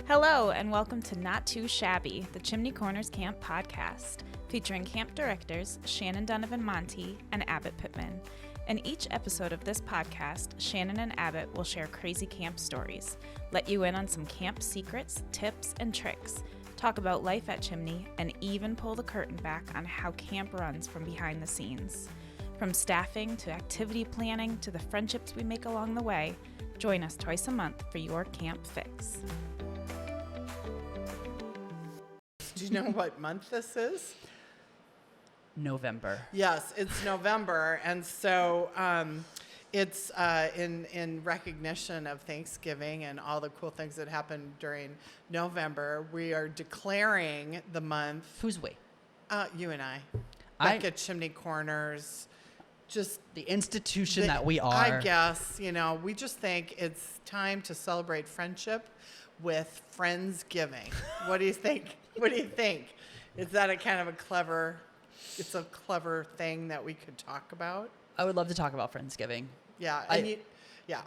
Hello, and welcome to Not Too Shabby, the Chimney Corners Camp podcast, featuring camp directors Shannon Donovan Monty and Abbott Pittman. In each episode of this podcast, Shannon and Abbott will share crazy camp stories, let you in on some camp secrets, tips, and tricks, talk about life at Chimney, and even pull the curtain back on how camp runs from behind the scenes. From staffing to activity planning to the friendships we make along the way, join us twice a month for your camp fix. Do you know what month this is? November. Yes, it's November, and so it's in recognition of Thanksgiving and all the cool things that happen during November. We are declaring the month. Who's we? You and I. Back at Chimney Corners. Just the institution that we are. I guess, we just think it's time to celebrate friendship with Friendsgiving. What do you think? What do you think? Is that a clever thing that we could talk about? I would love to talk about Friendsgiving. Yeah. Yeah.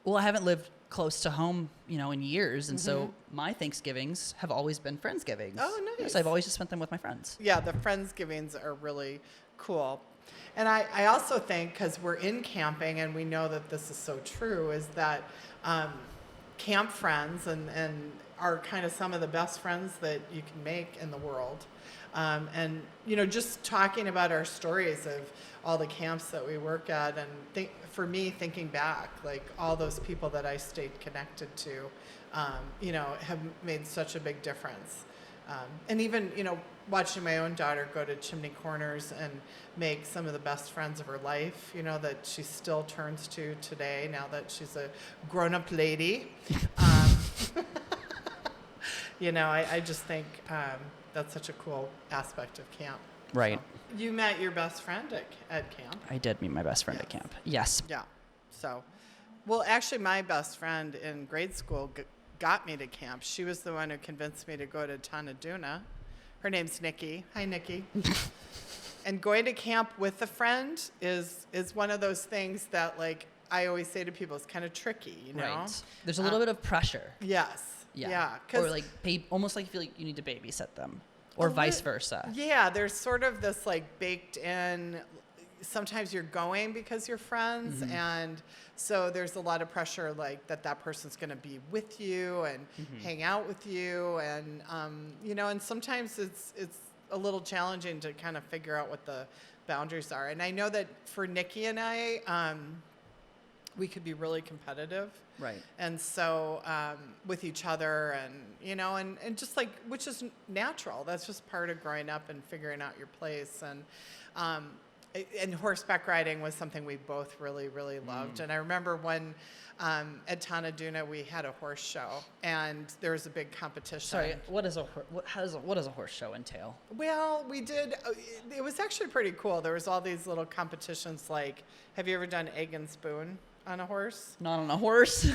Well, I haven't lived close to home, in years. And so my Thanksgivings have always been Friendsgivings. Oh, nice. So I've always just spent them with my friends. Yeah, the Friendsgivings are really cool. And I also think, because we're in camping and we know that this is so true, is that camp friends and are kind of some of the best friends that you can make in the world. And, just talking about our stories of all the camps that we work at, and for me, thinking back, like all those people that I stayed connected to, have made such a big difference. And even, watching my own daughter go to Chimney Corners and make some of the best friends of her life, that she still turns to today, now that she's a grown-up lady. I just think that's such a cool aspect of camp. Right. So, you met your best friend at camp. I did meet my best friend at camp. Yes. Yeah. So, well, actually, my best friend in grade school got me to camp. She was the one who convinced me to go to Tanaduna. Her name's Nikki. Hi, Nikki. And going to camp with a friend is one of those things that, like, I always say to people, it's kind of tricky, Right. There's a little bit of pressure. Yes. Yeah. Or like almost like you feel like you need to babysit them, or vice versa. Yeah. There's sort of this like baked in. Sometimes you're going because you're friends, and so there's a lot of pressure, like that person's going to be with you and hang out with you, and and sometimes it's a little challenging to kind of figure out what the boundaries are. And I know that for Nikki and I, we could be really competitive, right? And so with each other, and and just like, which is natural. That's just part of growing up and figuring out your place, and horseback riding was something we both really, really loved. And I remember when at Tanaduna we had a horse show, and there was a big competition. Sorry, what does a horse show entail? Well, we did. It was actually pretty cool. There was all these little competitions. Like, have you ever done egg and spoon on a horse? Not on a horse.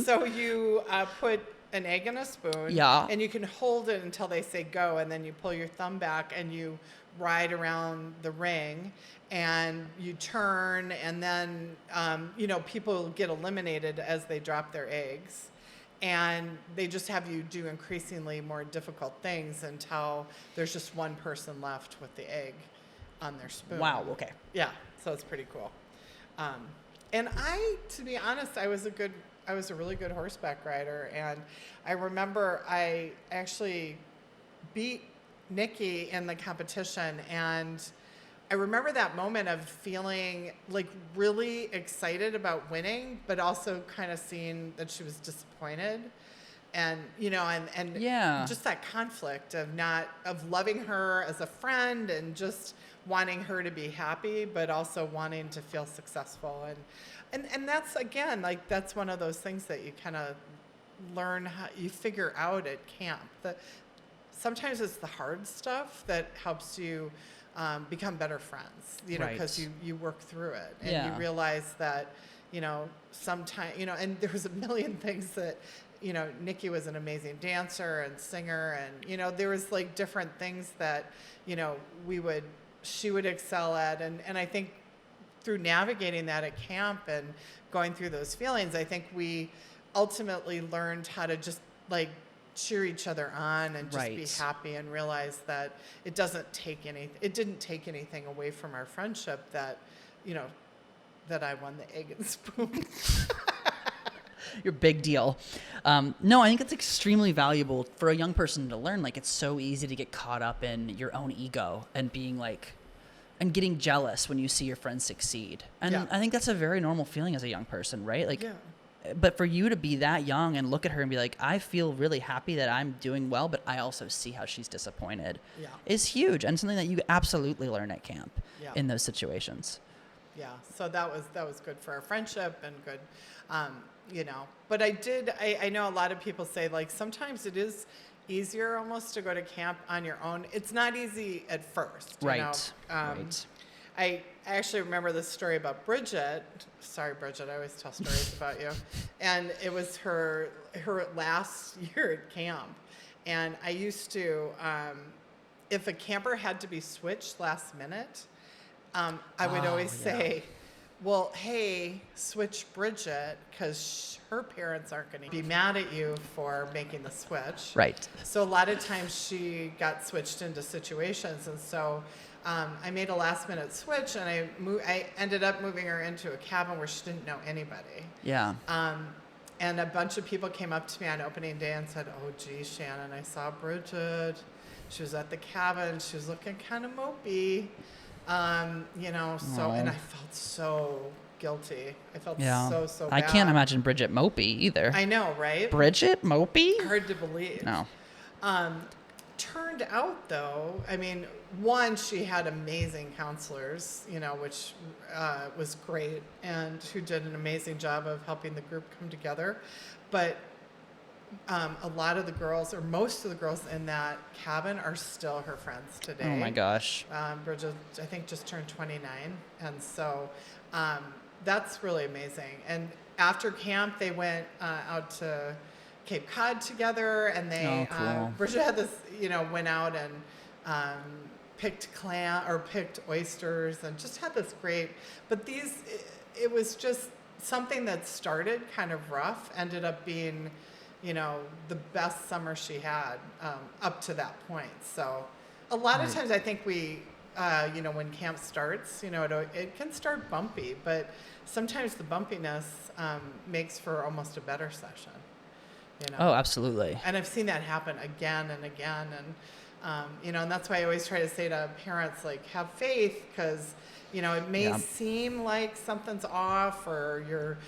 So you put an egg in a spoon, and you can hold it until they say go, and then you pull your thumb back and you ride around the ring, and you turn, and then people get eliminated as they drop their eggs, and they just have you do increasingly more difficult things until there's just one person left with the egg on their spoon. Wow. Okay. Yeah. So it's pretty cool. And to be honest, I was a really good horseback rider, and I remember I actually beat Nikki in the competition, and I remember that moment of feeling like really excited about winning, but also kind of seeing that she was disappointed, and just that conflict of loving her as a friend and just wanting her to be happy, but also wanting to feel successful, and that's, again, like, that's one of those things that you kind of learn how you figure out at camp. Sometimes it's the hard stuff that helps you become better friends, because you work through it, and you realize that, sometimes, and there was a million things that, Nikki was an amazing dancer and singer, and, there was like different things that, she would excel at. And I think through navigating that at camp and going through those feelings, I think we ultimately learned how to just like cheer each other on and just be happy and realize that it didn't take anything away from our friendship that, that I won the egg and spoon. Your big deal. No, I think it's extremely valuable for a young person to learn. Like, it's so easy to get caught up in your own ego and being like, and getting jealous when you see your friends succeed. And I think that's a very normal feeling as a young person, right? Like, but for you to be that young and look at her and be like, I feel really happy that I'm doing well, but I also see how she's disappointed is huge, and something that you absolutely learn at camp in those situations. Yeah. So that was good for our friendship and good, but I know a lot of people say, like, sometimes it is easier almost to go to camp on your own. It's not easy at first. Right. I actually remember this story about Bridget. Sorry, Bridget, I always tell stories about you. And it was her last year at camp. And I used to, if a camper had to be switched last minute, I would always say, well, hey, switch Bridget, because her parents aren't going to be mad at you for making the switch. Right. So a lot of times she got switched into situations. And so I made a last-minute switch, and I ended up moving her into a cabin where she didn't know anybody. Yeah. And a bunch of people came up to me on opening day and said, oh, geez, Shannon, I saw Bridget. She was at the cabin. She was looking kind of mopey. And I felt so guilty. I felt so bad. I can't imagine Bridget mopey either. I know, right? Bridget mopey? Hard to believe. No. Turned out, though, I mean, one, she had amazing counselors, which was great, and who did an amazing job of helping the group come together. But a lot of the girls, or most of the girls in that cabin, are still her friends today. Oh my gosh. Bridget, I think, just turned 29, and so that's really amazing. And after camp, they went out to Cape Cod together, and they cool. Bridget had this, went out and picked oysters, and just had this great. But it was just something that started kind of rough, ended up being, the best summer she had up to that point. So a lot of times I think we, when camp starts, it can start bumpy, but sometimes the bumpiness makes for almost a better session. Oh, absolutely. And I've seen that happen again and again. And, and that's why I always try to say to parents, like, have faith, because, it may seem like something's off, or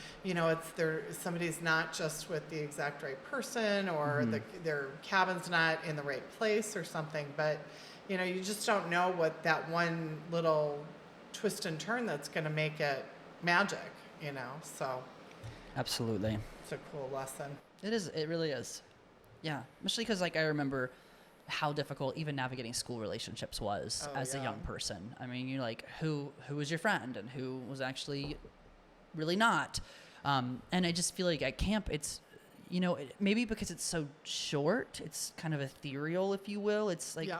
somebody's not just with the exact right person, or their cabin's not in the right place or something. But, you just don't know what that one little twist and turn that's going to make it magic, so. Absolutely. It's a cool lesson. It is. It really is. Yeah. Especially because, I remember how difficult even navigating school relationships was as a young person. I mean, you're like, who was your friend and who was actually really not? And I just feel like at camp, it's, maybe because it's so short, it's kind of ethereal, if you will. It's like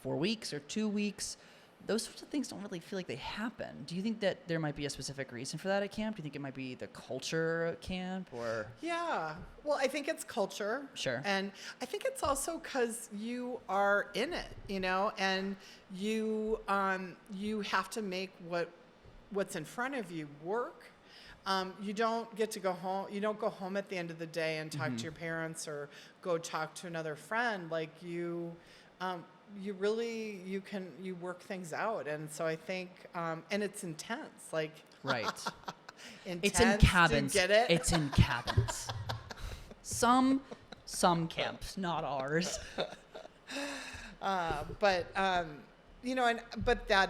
4 weeks or 2 weeks. Those sorts of things don't really feel like they happen. Do you think that there might be a specific reason for that at camp? Do you think it might be the culture at camp, or? Yeah. Well, I think it's culture. Sure. And I think it's also because you are in it, and you have to make what's in front of you work. You don't get to go home. You don't go home at the end of the day and talk to your parents, or go talk to another friend. Like you work things out. And so I think, and it's intense, like, right. Intense. It's in cabins. Do you get it? It's in cabins. Some camps, not ours. But that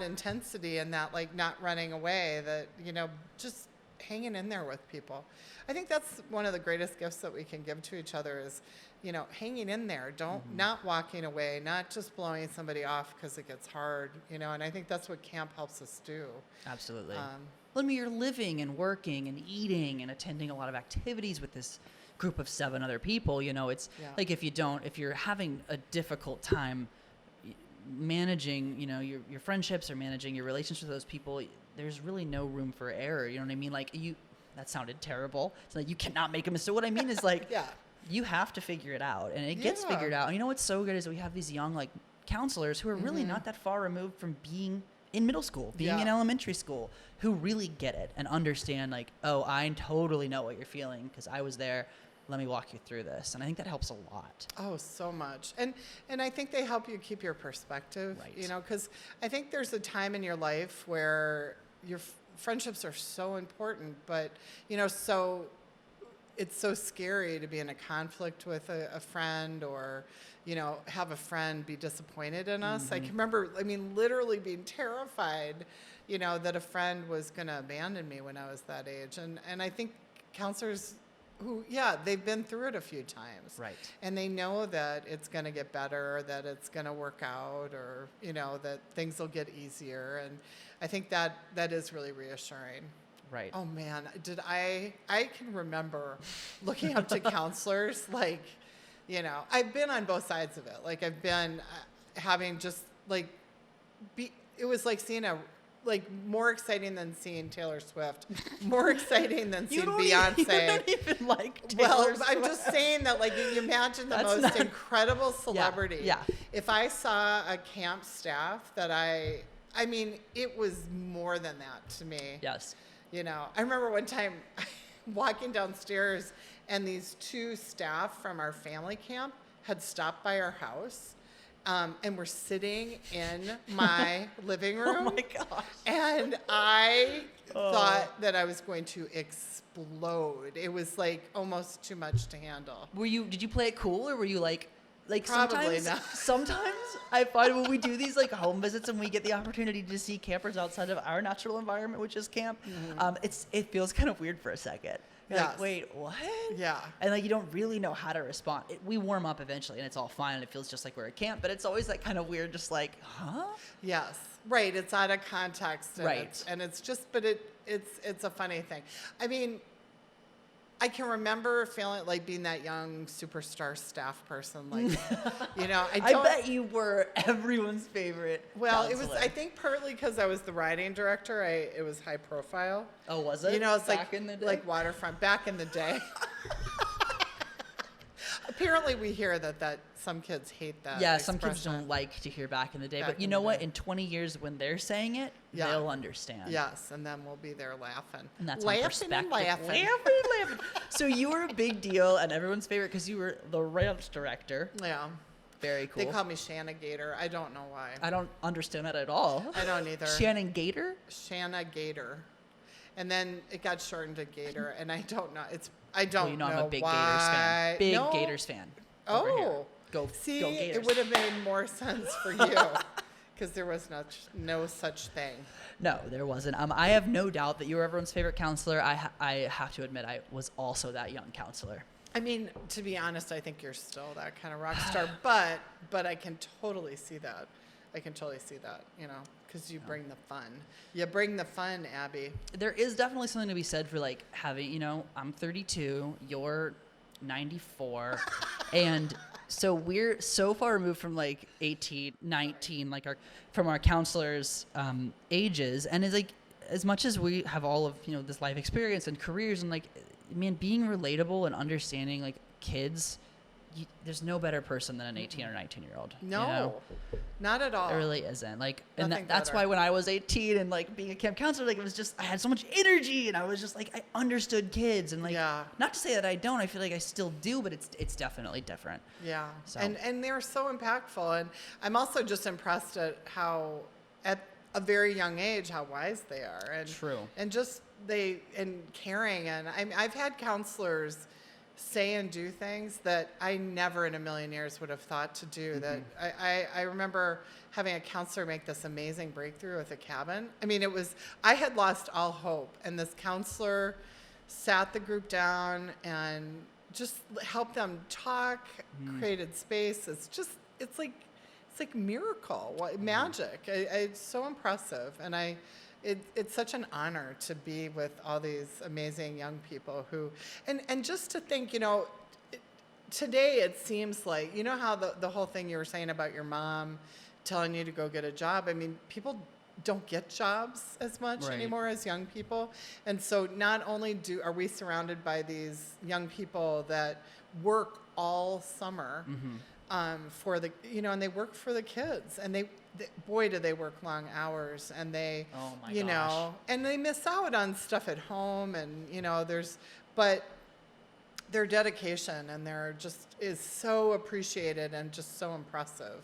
intensity and that, like, not running away, that, just hanging in there with people. I think that's one of the greatest gifts that we can give to each other is, hanging in there, not walking away, not just blowing somebody off because it gets hard, and I think that's what camp helps us do. Absolutely. Well, I mean, you're living and working and eating and attending a lot of activities with this group of 7 other people. It's like if you're having a difficult time managing, your friendships or managing your relationships with those people, there's really no room for error. You know what I mean? Like that sounded terrible. It's like, you cannot make a mistake. What I mean is like, Yeah. you have to figure it out, and it gets Yeah. figured out. And you know what's so good is we have these young like counselors who are really not that far removed from being in middle school, being in elementary school, who really get it and understand like, oh, I totally know what you're feeling because I was there. Let me walk you through this. And I think that helps a lot. Oh, so much. And I think they help you keep your perspective, Right. you know, because I think there's a time in your life where your friendships are so important, but, you know, so it's so scary to be in a conflict with a friend, or, you know, have a friend be disappointed in us. I can remember, I mean, literally being terrified, you know, that a friend was going to abandon me when I was that age. And I think counselors who, they've been through it a few times. Right. And they know that it's going to get better, that it's going to work out, or, you know, that things will get easier. And I think that is really reassuring. Right. Oh man, I can remember looking up to counselors, like, you know, I've been on both sides of it. Like, I've been having just like, it was like seeing more exciting than seeing Taylor Swift, more exciting than seeing Beyonce. You don't even like Taylor Well, Swift. I'm just saying that, like, you imagine the most incredible celebrity. Yeah. If I saw a camp staff that I mean, it was more than that to me. Yes. You know, I remember one time walking downstairs, and these two staff from our family camp had stopped by our house, and were sitting in my living room. Oh my gosh. And I thought that I was going to explode. It was like almost too much to handle. Did you play it cool, or were you like Probably sometimes, not. sometimes I find when we do these like home visits and we get the opportunity to see campers outside of our natural environment, which is camp, it feels kind of weird for a second. You're like, wait, what? Yeah. And like, you don't really know how to respond. We warm up eventually and it's all fine and it feels just like we're at camp, but it's always like kind of weird, just like, huh? Yes. Right. It's out of context. And Right. It's just, but it's a funny thing. I mean, I can remember feeling like being that young superstar staff person, like, you know, I bet you were everyone's favorite. Well, counselor. it was, I think, partly because I was the riding director. It was high profile. Oh, was it? You know, it's back in the day? like waterfront back in the day. Apparently, we hear that some kids hate that. Yeah, some expression. kids don't like to hear back in the day. Back But you in know the what? day. In 20 years, when they're saying it, Yeah. they'll understand. Yes, and then we'll be there laughing. And that's laughing on perspective. and laughing. Laughing. So you were a big deal and everyone's favorite because you were the ranch director. Yeah. Very cool. They call me Shanna Gator. I don't know why. I don't understand that at all. I don't either. Shannon Gator? Shanna Gator. And then it got shortened to Gator, and I don't know. I don't Well, you know know I'm a big why. Gators fan. Big No. Gators fan. Over here. Oh. Go See, Gators. it would have made more sense for you because there was no such thing. No, there wasn't. I have no doubt that you were everyone's favorite counselor. I have to admit, I was also that young counselor. I mean, to be honest, I think you're still that kind of rock star, but I can totally see that. I can totally see that, you know, because you bring the fun. You bring the fun, Abby. There is definitely something to be said for like having, you know, I'm 32, you're 94, and so we're so far removed from like 18, 19, like from our counselors' ages, and it's like as much as we have all of, you know, this life experience and careers, and like, man, being relatable and understanding like kids, there's no better person than an 18 or 19-year-old. No, you know? not at all. There really isn't. Like, and Nothing that's better. why when I was 18 and like being a camp counselor, like it was just, I had so much energy and I was just like, I understood kids, and like, Yeah. not to say that I don't, I feel like I still do, but it's definitely different. Yeah, So. and they're so impactful, and I'm also just impressed at how, at a very young age, how wise they are, and True. and just and caring, and I've had counselors say and do things that I never in a million years would have thought to do. That I remember having a counselor make this amazing breakthrough with a cabin. I mean, I had lost all hope, and this counselor sat the group down and just helped them talk, created space. It's like miracle, magic. It's so impressive, and it's such an honor to be with all these amazing young people who, and just to think, you know, today it seems like, you know how the whole thing you were saying about your mom telling you to go get a job. I mean, people don't get jobs as much Right. anymore as young people. And so not only are we surrounded by these young people that work all summer for the, and they work for the kids, and they boy, do they work long hours, and they, Oh my gosh. and they miss out on stuff at home, and, but their dedication and their just is so appreciated and just so impressive,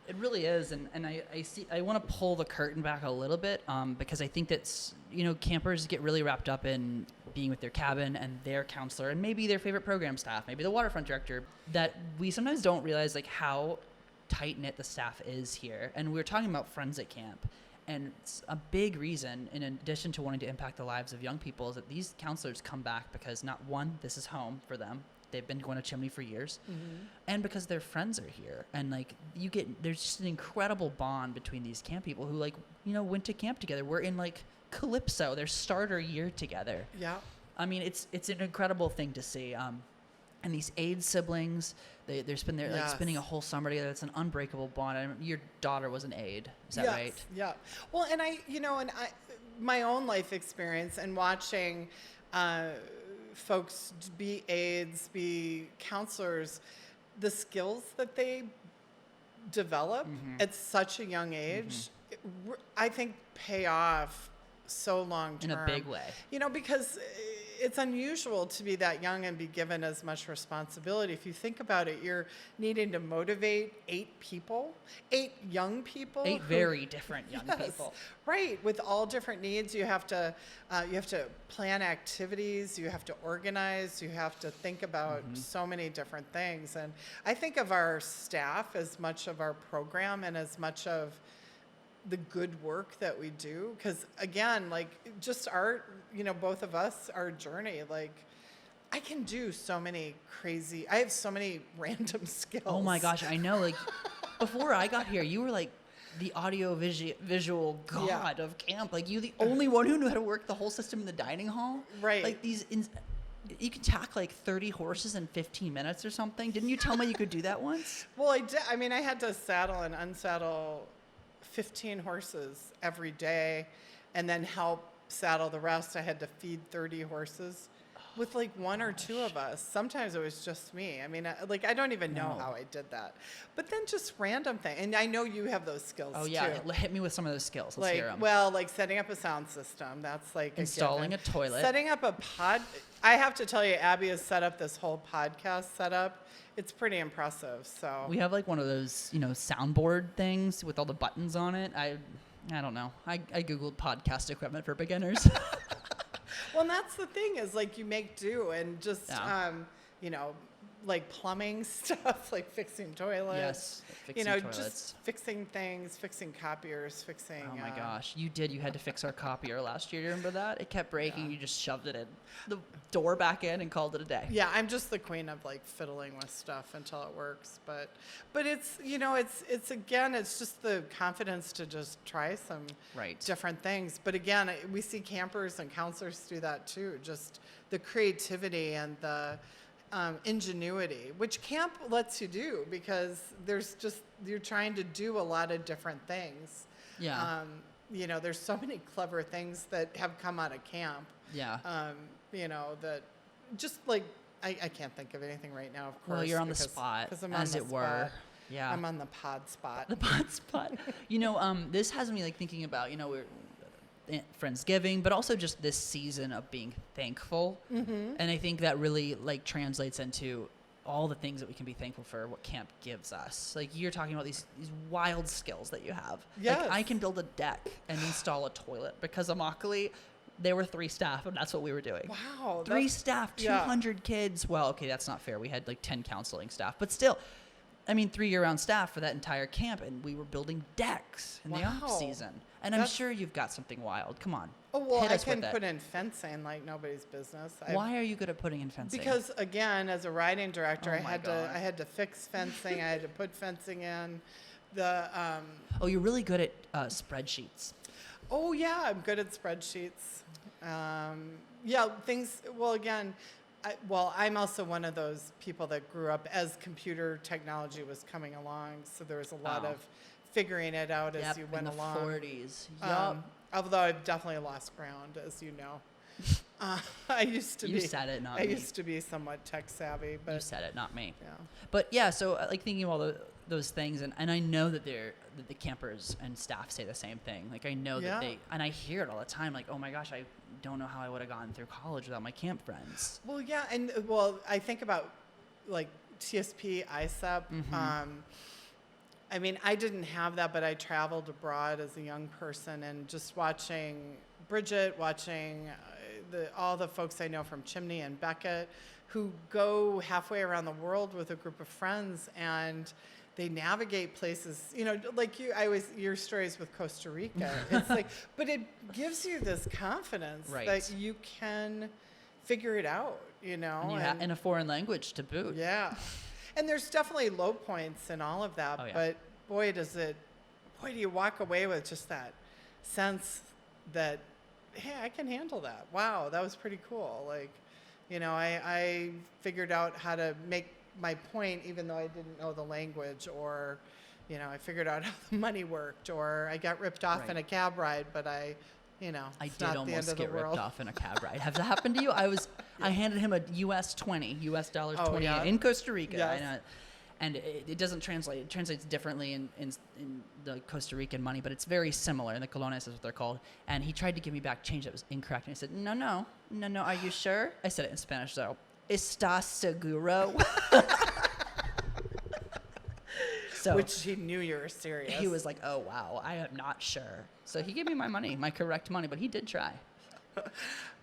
It really is, and I want to pull the curtain back a little bit, because I think that's, campers get really wrapped up in being with their cabin and their counselor and maybe their favorite program staff, maybe the waterfront director, that we sometimes don't realize like how tight knit the staff is here. And we were talking about friends at camp, and it's a big reason, in addition to wanting to impact the lives of young people, is that these counselors come back because not one, this is home for them. They've been going to Chimney for years, and because their friends are here, and like there's just an incredible bond between these camp people who went to camp together. We're in like Calypso, their starter year together. Yeah. I mean, it's an incredible thing to see. And these aide siblings, they're spending a whole summer together. It's an unbreakable bond. I mean, your daughter was an aide, is that right? Yeah. Well, and my own life experience and watching folks be aides, be counselors, the skills that they develop at such a young age, I think pay off so long term. In a big way. Because it's unusual to be that young and be given as much responsibility. If you think about it, you're needing to motivate 8 young people. 8 very different young people. Right, with all different needs. You have to plan activities, you have to organize, you have to think about so many different things. And I think of our staff as much of our program and as much of the good work that we do, because again, like just both of us, our journey, like I can do so many I have so many random skills. Oh my gosh, I know. Like before I got here, you were like the audio visual god of camp. Like you the only one who knew how to work the whole system in the dining hall. Right. Like you could tack like 30 horses in 15 minutes or something. Didn't you tell me you could do that once? Well, I did. I mean, I had to saddle and unsaddle 15 horses every day, and then help saddle the rest. I had to feed 30 horses with like one or two of us. Sometimes it was just me. I mean, I don't even know how I did that. But then just random things. And I know you have those skills Oh yeah, too. hit me with some of those skills. Let's hear them. Well, like setting up a sound system. That's like installing a toilet. Setting up a I have to tell you, Abby has set up this whole podcast setup. It's pretty impressive. So we have like one of those, soundboard things with all the buttons on it. I don't know. I Googled podcast equipment for beginners. Well, and that's the thing is like you make do and just, like plumbing stuff, like fixing toilets. Yes, fixing toilets. Just fixing things, fixing copiers, fixing. Oh my gosh, you did. You had to fix our copier last year. You remember that? It kept breaking. You just shoved it in the door back in and called it a day. Yeah, I'm just the queen of like fiddling with stuff until it works. But it's it's again, it's just the confidence to just try some different things. But again, we see campers and counselors do that too. Just the creativity and the ingenuity, which camp lets you do, because you're trying to do a lot of different things. Yeah. There's so many clever things that have come out of camp. Yeah. That just like, I can't think of anything right now, of course. Well, you're on the spot, as it were. Yeah. I'm on the pod spot. The pod spot. This has me like thinking about, we're Friendsgiving, but also just this season of being thankful. And I think that really like translates into all the things that we can be thankful for, what camp gives us. Like you're talking about these wild skills that you have. Yes. Like I can build a deck and install a toilet because Immokalee, there were 3 staff and that's what we were doing. Wow. 3 staff, 200 kids. Well, okay, that's not fair. We had like 10 counseling staff, but still, 3 year-round staff for that entire camp, and we were building decks in the off season. And I'm sure you've got something wild. Come on. Oh, well, I can put in fencing like nobody's business. Why are you good at putting in fencing? Because again, as a riding director, I had to fix fencing. I had to put fencing in. Oh, you're really good at spreadsheets. Oh yeah, I'm good at spreadsheets. Things. Well, again. I'm also one of those people that grew up as computer technology was coming along, so there was a lot of figuring it out as you went in the along. 40s. Yup. Although I've definitely lost ground, as you know. I used to You said it, not me. I used to be somewhat tech savvy, but You said it, not me. yeah. But yeah, so like thinking of all those things, and I know that that the campers and staff say the same thing. Like I know that and I hear it all the time. Like, oh my gosh, I don't know how I would have gotten through college without my camp friends. Well, yeah, and I think about like TSP, ISEP. I mean, I didn't have that, but I traveled abroad as a young person, and just watching Bridget, watching all the folks I know from Chimney and Beckett, who go halfway around the world with a group of friends, and they navigate places, like your stories with Costa Rica. It's like, but it gives you this confidence that you can figure it out, And in a foreign language to boot. Yeah. And there's definitely low points and all of that, but boy, do you walk away with just that sense that, hey, I can handle that. Wow, that was pretty cool. Like, I figured out how to make my point even though I didn't know the language, or, I figured out how the money worked, or I got ripped off in a cab ride, but I did almost get ripped off in a cab ride. Has that happened to you? I handed him a US dollars 20 in Costa Rica. Yes. And it doesn't translate. It translates differently in the Costa Rican money, but it's very similar. In the colones is what they're called. And he tried to give me back change that was incorrect. And I said, no, are you sure? I said it in Spanish, though. ¿Estás seguro? So, which he knew you were serious. He was like, oh, wow, I am not sure. So he gave me my money, my correct money, but he did try.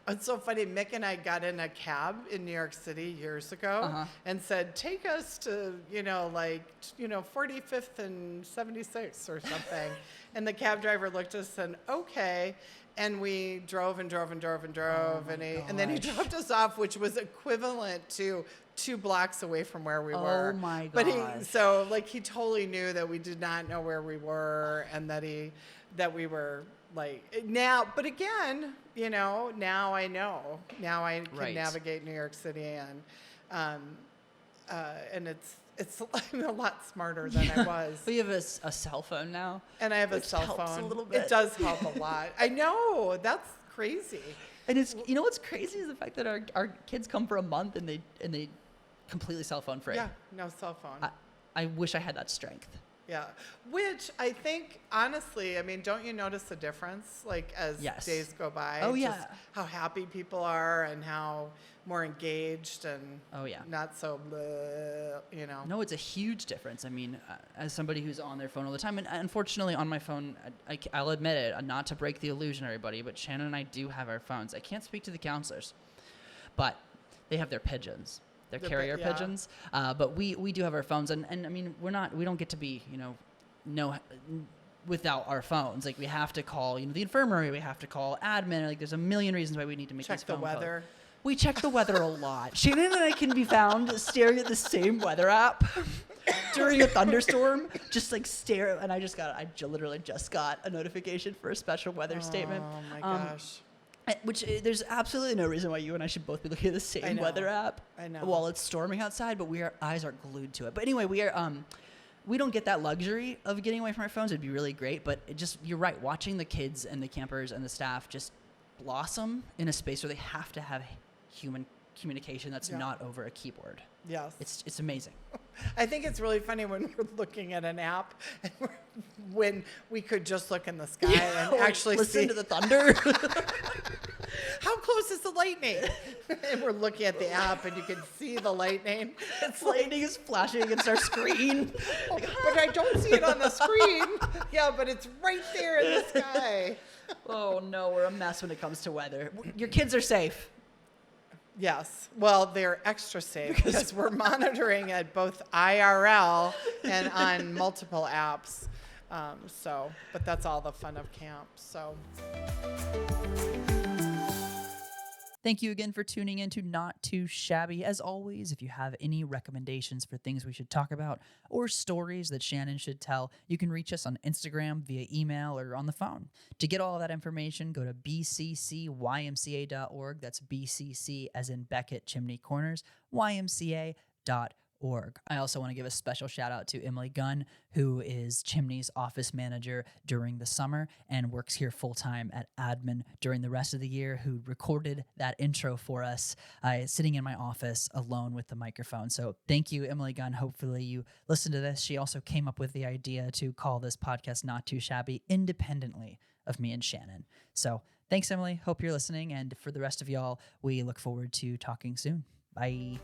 It's so funny. Mick and I got in a cab in New York City years ago and said, take us to, 45th and 76th or something. And the cab driver looked at us and okay. And we drove and drove and drove and drove. And then he dropped us off, which was equivalent to 2 blocks away from where we were. Oh my gosh. But he totally knew that we did not know where we were, and that we were like now, but again, now I know. Now I can navigate New York City, and it's I'm a lot smarter than I was. But you have a cell phone now, and I have a cell helps phone. A little bit. It does help a lot. I know, that's crazy. And it's what's crazy is the fact that our kids come for a month and they completely cell phone free. Yeah, no cell phone. I wish I had that strength. Yeah, which I think, honestly, I mean, don't you notice a difference, like, as days go by? Oh, yeah. Just how happy people are and how more engaged and not so bleh, No, it's a huge difference. I mean, as somebody who's on their phone all the time, and unfortunately on my phone, I'll admit it, not to break the illusion, everybody, but Shannon and I do have our phones. I can't speak to the counselors, but they have their pigeons. They're carrier pigeons, but we do have our phones, and I mean we don't get to be without our phones. Like we have to call the infirmary, we have to call admin. Like there's a million reasons why we need to make these phone calls. Check the weather. We check the weather a lot. Shannon and I can be found staring at the same weather app during a thunderstorm, just like stare. And I literally just got a notification for a special weather statement. Oh my gosh. Which there's absolutely no reason why you and I should both be looking at the same weather app while it's storming outside, but our eyes are glued to it. But anyway, we don't get that luxury of getting away from our phones. It'd be really great, but you're right. Watching the kids and the campers and the staff just blossom in a space where they have to have human communication that's not over a keyboard. Yes. It's amazing. I think it's really funny when we're looking at an app and when we could just look in the sky and actually listen to the thunder. How close is the lightning? And we're looking at the app and you can see the lightning. Lightning is flashing against our screen. But I don't see it on the screen. Yeah, but it's right there in the sky. Oh no, we're a mess when it comes to weather. Your kids are safe. Yes. Well, they're extra safe because we're monitoring at both IRL and on multiple apps. But that's all the fun of camp. So. Thank you again for tuning in to Not Too Shabby. As always, if you have any recommendations for things we should talk about or stories that Shannon should tell, you can reach us on Instagram, via email, or on the phone. To get all of that information, go to bccymca.org. That's BCC as in Beckett Chimney Corners, YMCA.org. chimneycorners.org. I also want to give a special shout out to Emily Gunn, who is Chimney's office manager during the summer and works here full time at admin during the rest of the year, who recorded that intro for us, sitting in my office alone with the microphone. So thank you, Emily Gunn. Hopefully you listen to this. She also came up with the idea to call this podcast Not Too Shabby, independently of me and Shannon. So thanks, Emily. Hope you're listening. And for the rest of y'all, we look forward to talking soon. Bye.